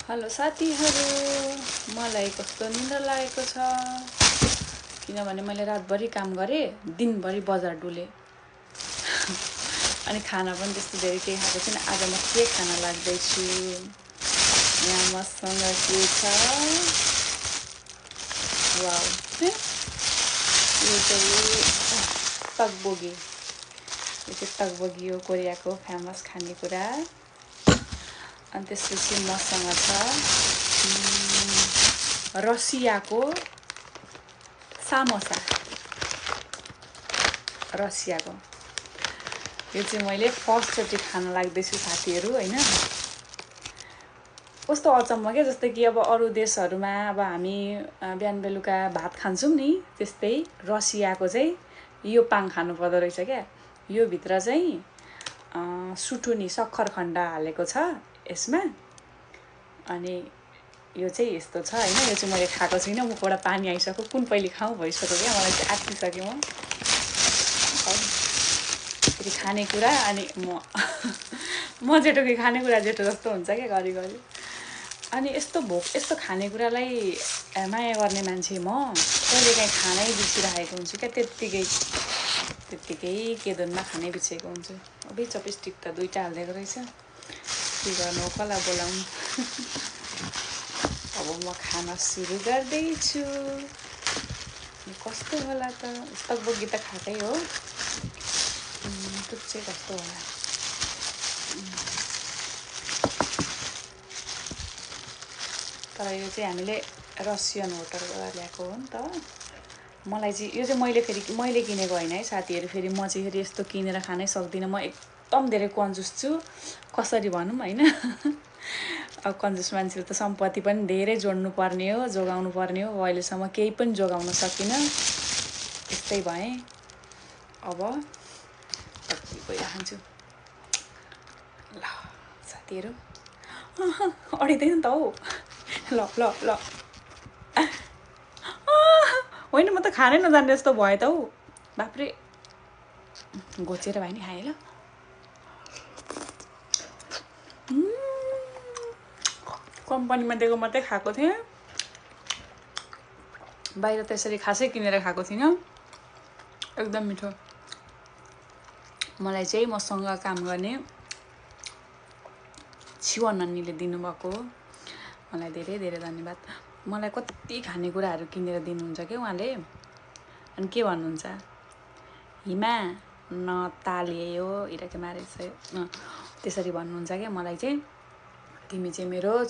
Hello साथीहरू, मलाई कस्तो निद्रा लागेको छ किनभने मैले रातभरि काम गरेँ, दिनभरि बजार डुले अनि खाना पनि त्यस्तो धेरै केही खाएको छैन। आज म के खान लाग्दैछु, यहाँ मसँग के छ, वाउ, यो चाहिँ तकबोगी। यो चाहिँ तकबोगी हो, कोरियाको फेमस खानेकुरा। अनि त्यसपछि मसँग छ रसियाको सामोसा। रसियाको यो चाहिँ मैले फर्स्टचोटि खान लाग्दैछु साथीहरू, होइन। कस्तो अचम्म क्या, जस्तै कि अब अरू देशहरूमा अब हामी बिहान बेलुका भात खान्छौँ नि, त्यस्तै रसियाको चाहिँ यो पाङ खानु पर्दो रहेछ क्या। यो भित्र चाहिँ सुटुनी सक्खरखण्ड हालेको छ यसमा। अनि यो चाहिँ यस्तो छ, होइन। यो चाहिँ मैले खाएको छुइनँ, मुखबाट पानी आइसक्यो, कुन पहिले खाउँ भइसक्यो क्या। मलाई चाहिँ आत्तिसक्यो म फेरि खानेकुरा। अनि म जेठो कि खानेकुरा जेठो जस्तो हुन्छ क्या घरिघरि। अनि यस्तो खानेकुरालाई माया गर्ने मान्छे म कहिलेकाहीँ खानै बिर्सिरहेको हुन्छु क्या। त्यत्तिकै केदनमा खानै बिर्सेको हुन्छु। अबै चपस्टिक त दुईवटा हालिदिएको रहेछ, के गर्नु, कसलाई बोलाउनु। अब म खान सुरु गर्दैछु। कस्तो होला त, तकबोगी त खाएकै हो, त्यो चाहिँ कस्तो होला। तर यो चाहिँ हामीले रसियन होटलबाट ल्याएको हो नि त। मलाई चाहिँ यो चाहिँ मैले किनेको होइन है साथीहरू। फेरि म चाहिँ फेरि यस्तो किनेर खानै सक्दिनँ। म एकदम धेरै कन्जुस छु, कसरी भनौँ, होइन। अब कन्जुस मान्छेले त सम्पत्ति पनि धेरै जोड्नु पर्ने हो, जोगाउनु पर्ने हो। अहिलेसम्म केही पनि जोगाउन सकिनँ, यस्तै भएँ। अब गइराख्छु ल साथीहरू। अडिँदैन नि त हौ। ल ल ल, होइन, म त खानै नजान्ने जस्तो भयो त हौ। बाफ्रे, घोचेर भए नि खाएँ ल। कम्पनीमा दिएको मात्रै खाएको थिएँ, बाहिर त्यसरी खासै किनेर खाएको थिइनँ। एकदम मिठो। मलाई चाहिँ मसँग काम गर्ने छिवन नानीले दिनुभएको हो, मलाई धेरै धेरै धन्यवाद। मलाई कति खानेकुराहरू किनेर दिनुहुन्छ क्या उहाँले। अनि के भन्नुहुन्छ, हिमा नतालियो इराके मारेछ, त्यसरी भन्नुहुन्छ क्या मलाई चाहिँ। तिमी चाहिँ मेरो